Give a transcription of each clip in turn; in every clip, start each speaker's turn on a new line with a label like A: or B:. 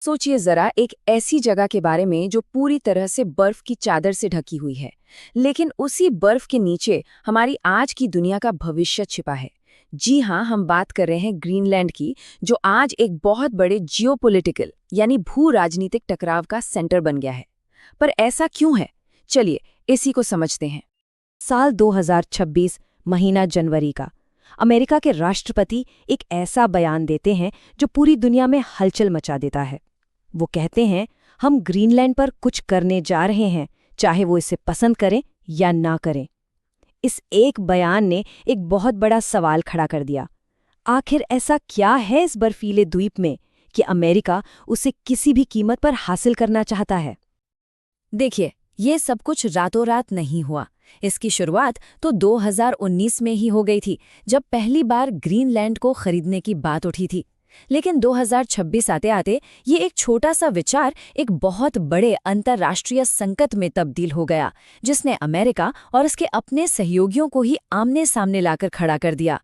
A: सोचिए जरा एक ऐसी जगह के बारे में जो पूरी तरह से बर्फ की चादर से ढकी हुई है, लेकिन उसी बर्फ के नीचे हमारी आज की दुनिया का भविष्य छिपा है। जी हाँ, हम बात कर रहे हैं ग्रीनलैंड की, जो आज एक बहुत बड़े जियोपॉलिटिकल यानी भू राजनीतिक टकराव का सेंटर बन गया है। पर ऐसा क्यों है? चलिए इसी को समझते हैं।
B: साल 2026 महीना जनवरी का अमेरिका के राष्ट्रपति एक ऐसा बयान देते हैं जो पूरी दुनिया में हलचल मचा देता है। वो कहते हैं, हम ग्रीनलैंड पर कुछ करने जा रहे हैं, चाहे वो इसे पसंद करें या ना करें। इस एक बयान ने एक बहुत बड़ा सवाल खड़ा कर दिया। आखिर ऐसा क्या है इस बर्फीले द्वीप में कि अमेरिका उसे किसी भी कीमत पर हासिल करना चाहता है?
A: देखिए, ये सब कुछ रातों रात नहीं हुआ। इसकी शुरुआत तो 2019 में ही हो गई थी, जब पहली बार ग्रीनलैंड को खरीदने की बात उठी थी। लेकिन 2026 आते आते ये एक छोटा सा विचार एक बहुत बड़े अंतर्राष्ट्रीय संकट में तब्दील हो गया, जिसने अमेरिका और उसके अपने सहयोगियों को ही आमने सामने लाकर खड़ा कर दिया।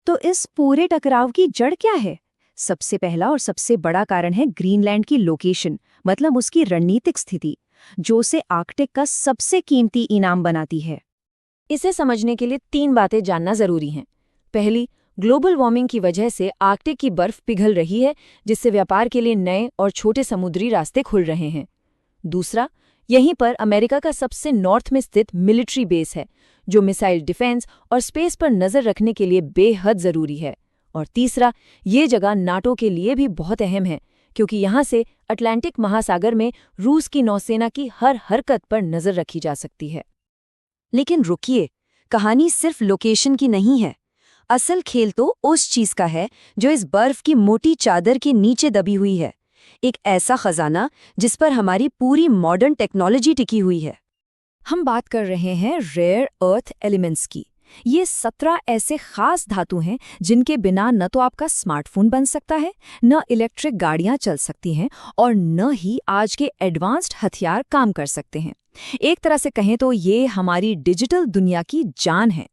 B: तो इस पूरे टकराव की जड़ क्या है? सबसे पहला और सबसे बड़ा कारण है ग्रीनलैंड की लोकेशन, मतलब उसकी रणनीतिक स्थिति, जो उसे आर्कटिक का सबसे कीमती इनाम बनाती है।
A: इसे समझने के लिए 3 बातें जानना जरूरी हैं। पहली, ग्लोबल वार्मिंग की वजह से आर्कटिक की बर्फ पिघल रही है, जिससे व्यापार के लिए नए और छोटे समुद्री रास्ते खुल रहे हैं। दूसरा, यहीं पर अमेरिका का सबसे नॉर्थ में स्थित मिलिट्री बेस है, जो मिसाइल डिफेंस और स्पेस पर नजर रखने के लिए बेहद जरूरी है। और तीसरा, ये जगह नाटो के लिए भी बहुत अहम है, क्योंकि यहाँ से अटलांटिक महासागर में रूस की नौसेना की हर हरकत पर नजर रखी जा सकती है।
B: लेकिन रुकिए, कहानी सिर्फ लोकेशन की नहीं है। असल खेल तो उस चीज का है जो इस बर्फ की मोटी चादर के नीचे दबी हुई है। एक ऐसा खजाना जिस पर हमारी पूरी मॉडर्न टेक्नोलॉजी टिकी हुई है।
A: हम बात कर रहे हैं रेयर अर्थ एलिमेंट्स की। ये 17 ऐसे खास धातु हैं जिनके बिना न तो आपका स्मार्टफोन बन सकता है, न इलेक्ट्रिक गाड़ियां चल सकती हैं, और न ही आज के एडवांस्ड हथियार काम कर सकते हैं। एक तरह से कहें तो ये हमारी डिजिटल दुनिया की जान है।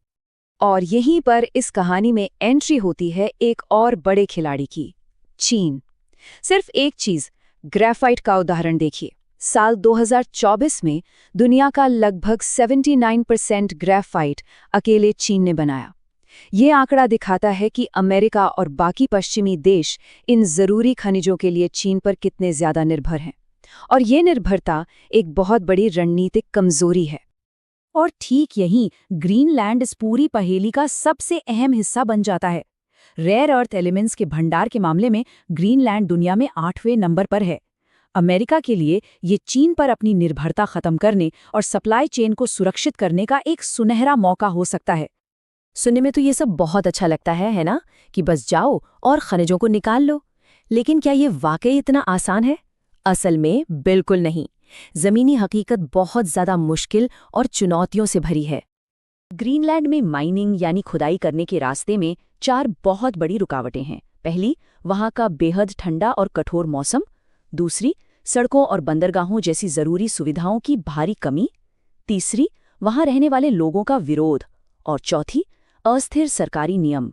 B: और यहीं पर इस कहानी में एंट्री होती है एक और बड़े खिलाड़ी की, चीन। सिर्फ एक चीज, ग्रेफाइट का उदाहरण देखिए। साल 2024 में दुनिया का लगभग 79% ग्रेफाइट अकेले चीन ने बनाया। ये आंकड़ा दिखाता है कि अमेरिका और बाकी पश्चिमी देश इन जरूरी खनिजों के लिए चीन पर कितने ज्यादा निर्भर हैं। और ये निर्भरता एक बहुत बड़ी रणनीतिक कमजोरी है। और ठीक यहीं ग्रीनलैंड इस पूरी पहेली का सबसे अहम हिस्सा बन जाता है। रेयर अर्थ एलिमेंट्स के भंडार के मामले में ग्रीनलैंड दुनिया में 8वें नंबर पर है। अमेरिका के लिए ये चीन पर अपनी निर्भरता खत्म करने और सप्लाई चेन को सुरक्षित करने का एक सुनहरा मौका हो सकता है।
A: सुनने में तो ये सब बहुत अच्छा लगता है ना, कि बस जाओ और खनिजों को निकाल लो। लेकिन क्या ये वाकई इतना आसान है? असल में बिल्कुल नहीं। जमीनी हकीकत बहुत ज्यादा मुश्किल और चुनौतियों से भरी है।
B: ग्रीनलैंड में माइनिंग यानी खुदाई करने के रास्ते में 4 बहुत बड़ी रुकावटें हैं। पहली, वहां का बेहद ठंडा और कठोर मौसम। दूसरी, सड़कों और बंदरगाहों जैसी जरूरी सुविधाओं की भारी कमी। तीसरी, वहां रहने वाले लोगों का विरोध। और चौथी, अस्थिर सरकारी नियम।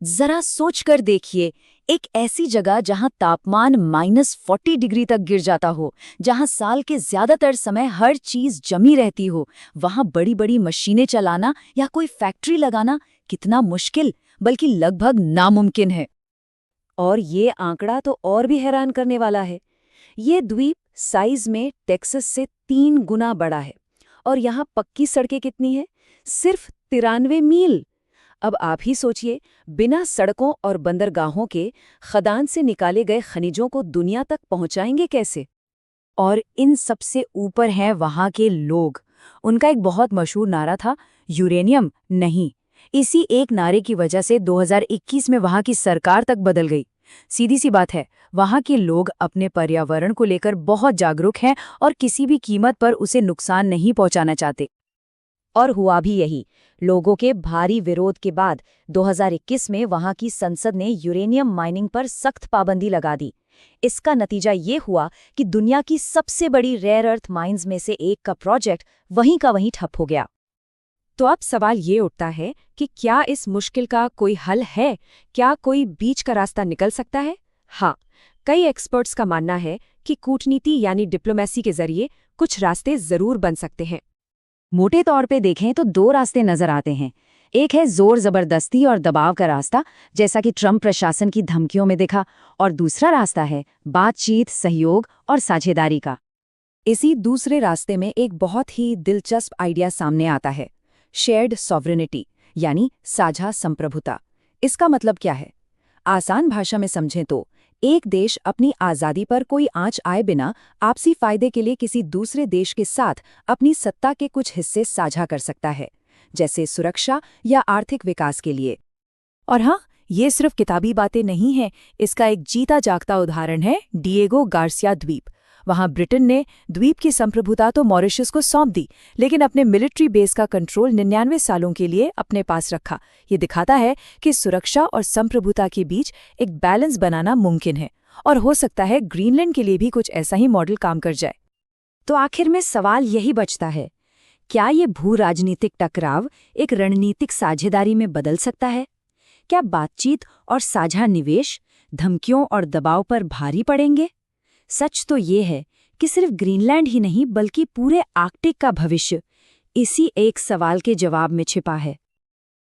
A: जरा सोच कर देखिए, एक ऐसी जगह जहां तापमान -40 डिग्री तक गिर जाता हो, जहां साल के ज्यादातर समय हर चीज जमी रहती हो, वहां बड़ी बड़ी मशीनें चलाना या कोई फैक्ट्री लगाना कितना मुश्किल, बल्कि लगभग नामुमकिन है।
B: और ये आंकड़ा तो और भी हैरान करने वाला है। ये द्वीप साइज में टेक्सास से 3 गुना बड़ा है, और यहाँ पक्की सड़कें कितनी हैं? सिर्फ 93 मील। अब आप ही सोचिए, बिना सड़कों और बंदरगाहों के खदान से निकाले गए खनिजों को दुनिया तक पहुंचाएंगे कैसे? और इन सबसे ऊपर हैं वहां के लोग। उनका एक बहुत मशहूर नारा था, यूरेनियम नहीं। इसी एक नारे की वजह से 2021 में वहां की सरकार तक बदल गई। सीधी सी बात है, वहां के लोग अपने पर्यावरण को लेकर बहुत जागरूक हैं और किसी भी कीमत पर उसे नुकसान नहीं पहुंचाना चाहते। और हुआ भी यही। लोगों के भारी विरोध के बाद 2021 में वहां की संसद ने यूरेनियम माइनिंग पर सख्त पाबंदी लगा दी। इसका नतीजा ये हुआ कि दुनिया की सबसे बड़ी रेयर अर्थ माइंस में से एक का प्रोजेक्ट वहीं का वहीं ठप हो गया। तो अब सवाल ये उठता है कि क्या इस मुश्किल का कोई हल है? क्या कोई बीच का रास्ता निकल सकता है? हाँ,
A: कई एक्सपर्ट्स का मानना है कि कूटनीति यानी डिप्लोमेसी के जरिए कुछ रास्ते जरूर बन सकते हैं।
B: मोटे तौर पे देखें तो 2 रास्ते नजर आते हैं। एक है जोर जबरदस्ती और दबाव का रास्ता, जैसा कि ट्रंप प्रशासन की धमकियों में दिखा, और दूसरा रास्ता है बातचीत, सहयोग और साझेदारी का।
A: इसी दूसरे रास्ते में एक बहुत ही दिलचस्प आइडिया सामने आता है, शेयर्ड सॉवरेनिटी यानी साझा संप्रभुता। इसका मतलब क्या है? आसान भाषा में समझें तो एक देश अपनी आज़ादी पर कोई आंच आए बिना आपसी फायदे के लिए किसी दूसरे देश के साथ अपनी सत्ता के कुछ हिस्से साझा कर सकता है, जैसे सुरक्षा या आर्थिक विकास के लिए। और हाँ, ये सिर्फ किताबी बातें नहीं हैं। इसका एक जीता जागता उदाहरण है डिएगो गार्सिया द्वीप। वहां ब्रिटेन ने द्वीप की संप्रभुता तो मॉरिशस को सौंप दी, लेकिन अपने मिलिट्री बेस का कंट्रोल 99 सालों के लिए अपने पास रखा। ये दिखाता है कि सुरक्षा और संप्रभुता के बीच एक बैलेंस बनाना मुमकिन है, और हो सकता है ग्रीनलैंड के लिए भी कुछ ऐसा ही मॉडल काम कर जाए।
B: तो आखिर में सवाल यही बचता है, क्या ये भू राजनीतिक टकराव एक रणनीतिक साझेदारी में बदल सकता है? क्या बातचीत और साझा निवेश धमकियों और दबाव पर भारी पड़ेंगे? सच तो ये है कि सिर्फ ग्रीनलैंड ही नहीं बल्कि पूरे आर्कटिक का भविष्य इसी एक सवाल के जवाब में छिपा है।